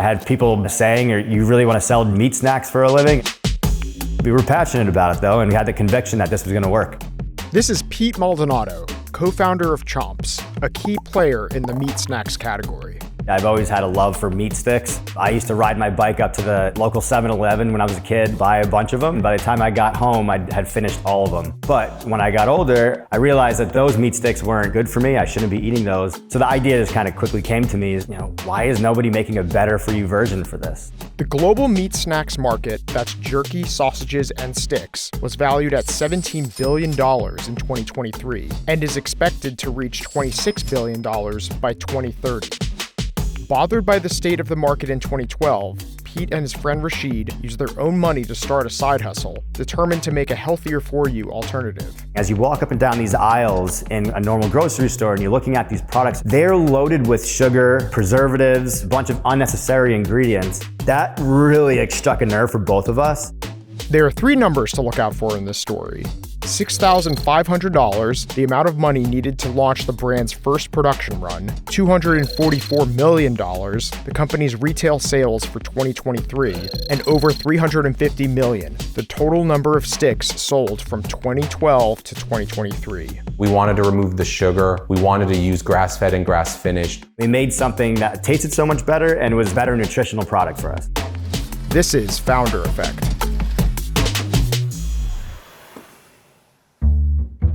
I had people saying, you really want to sell meat snacks for a living? We were passionate about it though, and we had the conviction that this was going to work. This is Pete Maldonado, co-founder of Chomps, a key player in the meat snacks category. I've always had a love for meat sticks. I used to ride my bike up to the local 7-Eleven when I was a kid, buy a bunch of them. By the time I got home, I had finished all of them. But when I got older, I realized that those meat sticks weren't good for me. I shouldn't be eating those. So the idea just kind of quickly came to me is, why is nobody making a better for you version for this? The global meat snacks market, that's jerky, sausages, and sticks, was valued at $17 billion in 2023 and is expected to reach $26 billion by 2030. Bothered by the state of the market in 2012, Pete and his friend Rashid used their own money to start a side hustle, determined to make a healthier for you alternative. As you walk up and down these aisles in a normal grocery store and you're looking at these products, they're loaded with sugar, preservatives, a bunch of unnecessary ingredients. That really struck a nerve for both of us. There are three numbers to look out for in this story. $6,500, the amount of money needed to launch the brand's first production run, $244 million, the company's retail sales for 2023, and over $350 million, the total number of sticks sold from 2012 to 2023. We wanted to remove the sugar. We wanted to use grass-fed and grass-finished. We made something that tasted so much better and was a better nutritional product for us. This is Founder Effect.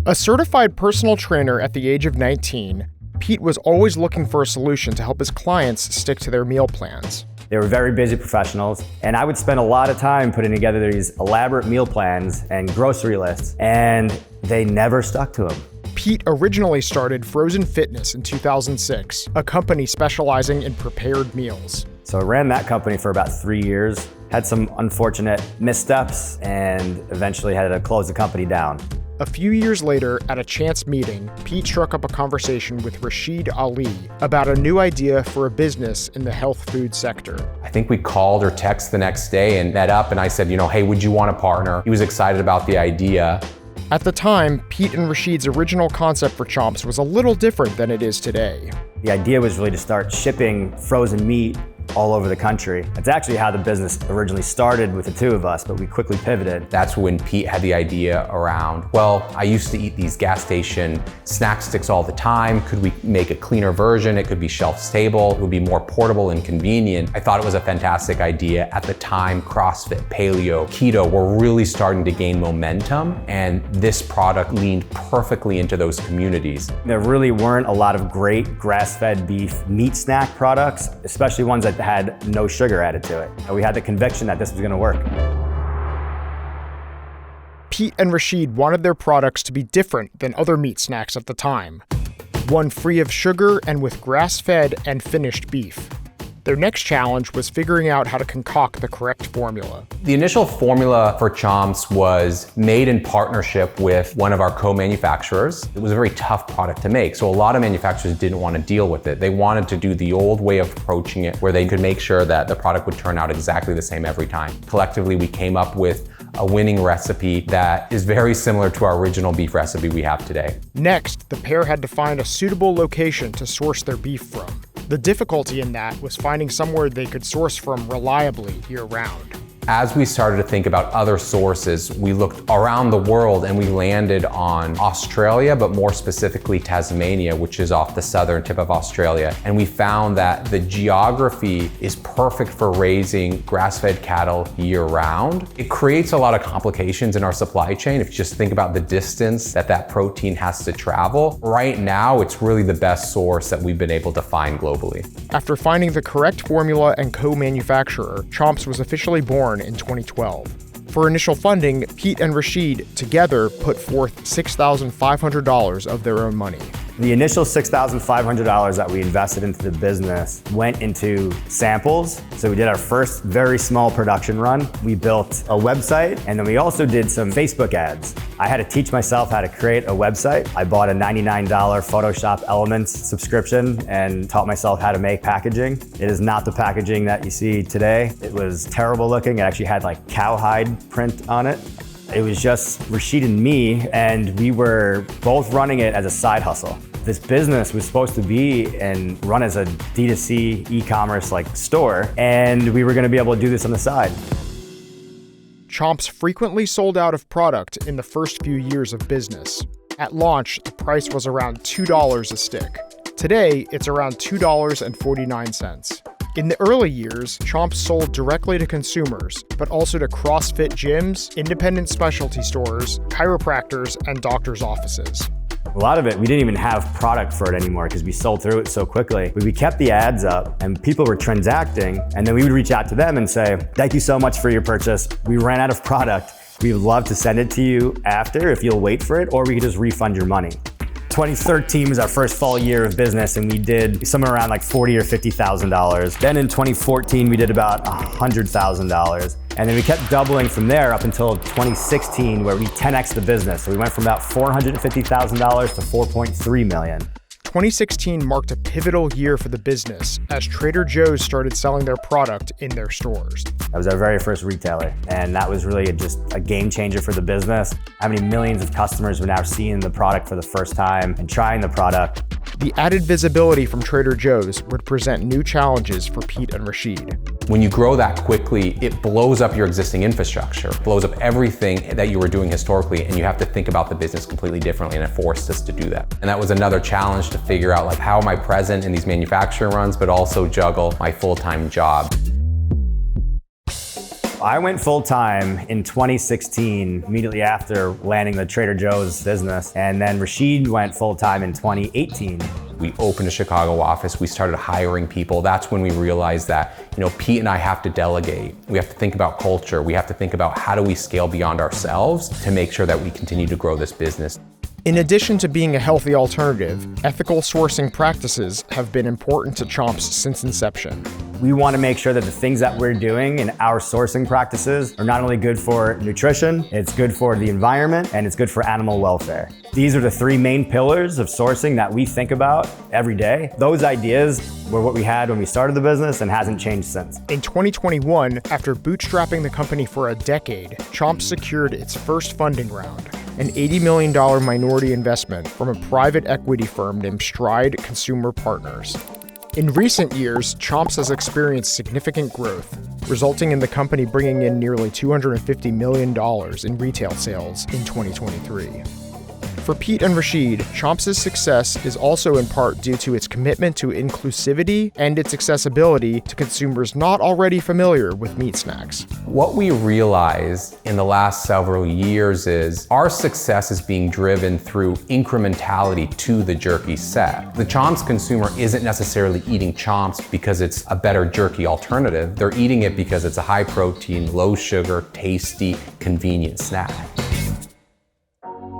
A certified personal trainer at the age of 19, Pete was always looking for a solution to help his clients stick to their meal plans. They were very busy professionals, and I would spend a lot of time putting together these elaborate meal plans and grocery lists, and they never stuck to them. Pete originally started Frozen Fitness in 2006, a company specializing in prepared meals. So I ran that company for about 3 years, had some unfortunate missteps, and eventually had to close the company down. A few years later, at a chance meeting, Pete struck up a conversation with Rashid Ali about a new idea for a business in the health food sector. I think we called or texted the next day and met up, and I said, hey, would you want to partner? He was excited about the idea. At the time, Pete and Rashid's original concept for Chomps was a little different than it is today. The idea was really to start shipping frozen meat all over the country. That's actually how the business originally started with the two of us, but we quickly pivoted. That's when Pete had the idea around, I used to eat these gas station snack sticks all the time. Could we make a cleaner version? It could be shelf stable. It would be more portable and convenient. I thought it was a fantastic idea. At the time, CrossFit, paleo, keto were really starting to gain momentum, and this product leaned perfectly into those communities. There really weren't a lot of great grass-fed beef meat snack products, especially ones that had no sugar added to it. And we had the conviction that this was going to work. Pete and Rashid wanted their products to be different than other meat snacks at the time. One free of sugar and with grass-fed and finished beef. Their next challenge was figuring out how to concoct the correct formula. The initial formula for Chomps was made in partnership with one of our co-manufacturers. It was a very tough product to make, so a lot of manufacturers didn't want to deal with it. They wanted to do the old way of approaching it, where they could make sure that the product would turn out exactly the same every time. Collectively, we came up with a winning recipe that is very similar to our original beef recipe we have today. Next, the pair had to find a suitable location to source their beef from. The difficulty in that was finding somewhere they could source from reliably year-round. As we started to think about other sources, we looked around the world and we landed on Australia, but more specifically Tasmania, which is off the southern tip of Australia. And we found that the geography is perfect for raising grass-fed cattle year-round. It creates a lot of complications in our supply chain if you just think about the distance that protein has to travel. Right now, it's really the best source that we've been able to find globally. After finding the correct formula and co-manufacturer, Chomps was officially born in 2012. For initial funding, Pete and Rashid together put forth $6,500 of their own money. The initial $6,500 that we invested into the business went into samples. So we did our first very small production run. We built a website, and then we also did some Facebook ads. I had to teach myself how to create a website. I bought a $99 Photoshop Elements subscription and taught myself how to make packaging. It is not the packaging that you see today. It was terrible looking. It actually had like cowhide print on it. It was just Rashid and me, and we were both running it as a side hustle. This business was supposed to be and run as a D2C e-commerce like store, and we were gonna be able to do this on the side. Chomps frequently sold out of product in the first few years of business. At launch, the price was around $2 a stick. Today, it's around $2.49. In the early years, Chomps sold directly to consumers, but also to CrossFit gyms, independent specialty stores, chiropractors, and doctors' offices. A lot of it, we didn't even have product for it anymore because we sold through it so quickly. But we kept the ads up and people were transacting, and then we would reach out to them and say, thank you so much for your purchase. We ran out of product. We'd love to send it to you after if you'll wait for it, or we could just refund your money. 2013 was our first full year of business, and we did somewhere around like $40,000 or $50,000. Then in 2014, we did about $100,000. And then we kept doubling from there up until 2016, where we 10x'd the business. So we went from about $450,000 to $4.3 million. 2016 marked a pivotal year for the business as Trader Joe's started selling their product in their stores. That was our very first retailer, and that was really just a game changer for the business. How many millions of customers were now seeing the product for the first time and trying the product. The added visibility from Trader Joe's would present new challenges for Pete and Rashid. When you grow that quickly, it blows up your existing infrastructure, blows up everything that you were doing historically, and you have to think about the business completely differently, and it forced us to do that. And that was another challenge to figure out, like, how am I present in these manufacturing runs, but also juggle my full-time job. I went full-time in 2016, immediately after landing the Trader Joe's business, and then Rashid went full-time in 2018. We opened a Chicago office, we started hiring people. That's when we realized that, Pete and I have to delegate. We have to think about culture. We have to think about how do we scale beyond ourselves to make sure that we continue to grow this business. In addition to being a healthy alternative, ethical sourcing practices have been important to Chomps since inception. We want to make sure that the things that we're doing in our sourcing practices are not only good for nutrition, it's good for the environment, and it's good for animal welfare. These are the three main pillars of sourcing that we think about every day. Those ideas were what we had when we started the business and hasn't changed since. In 2021, after bootstrapping the company for a decade, Chomps secured its first funding round, an $80 million minority investment from a private equity firm named Stride Consumer Partners. In recent years, Chomps has experienced significant growth, resulting in the company bringing in nearly $250 million in retail sales in 2023. For Pete and Rashid, Chomps' success is also in part due to its commitment to inclusivity and its accessibility to consumers not already familiar with meat snacks. What we realized in the last several years is our success is being driven through incrementality to the jerky set. The Chomps consumer isn't necessarily eating Chomps because it's a better jerky alternative. They're eating it because it's a high protein, low sugar, tasty, convenient snack.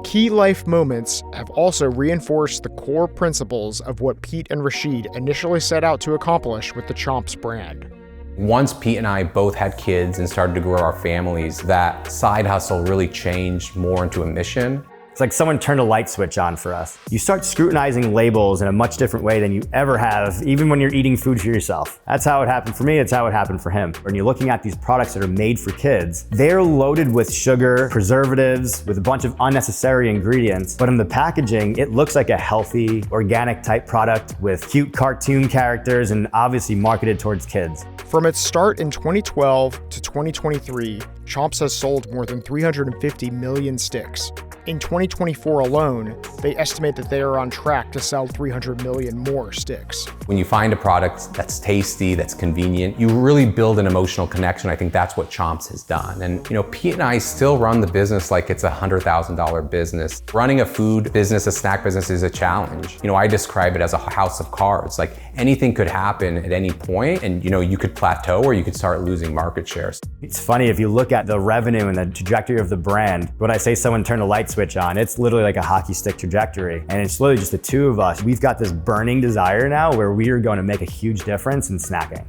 Key life moments have also reinforced the core principles of what Pete and Rashid initially set out to accomplish with the Chomps brand. Once Pete and I both had kids and started to grow our families, that side hustle really changed more into a mission. It's like someone turned a light switch on for us. You start scrutinizing labels in a much different way than you ever have, even when you're eating food for yourself. That's how it happened for me, it's how it happened for him. When you're looking at these products that are made for kids, they're loaded with sugar, preservatives, with a bunch of unnecessary ingredients, but in the packaging, it looks like a healthy, organic type product with cute cartoon characters and obviously marketed towards kids. From its start in 2012 to 2023, Chomps has sold more than 350 million sticks. In 2024 alone, they estimate that they are on track to sell 300 million more sticks. When you find a product that's tasty, that's convenient, you really build an emotional connection. I think that's what Chomps has done. And Pete and I still run the business like it's a $100,000 business. Running a food business, a snack business is a challenge. I describe it as a house of cards. Like anything could happen at any point and you could plateau or you could start losing market shares. It's funny, if you look at the revenue and the trajectory of the brand, when I say someone turned a light switch on, it's literally like a hockey stick trajectory. And it's literally just the two of us. We've got this burning desire now where we are going to make a huge difference in snacking.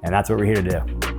And that's what we're here to do.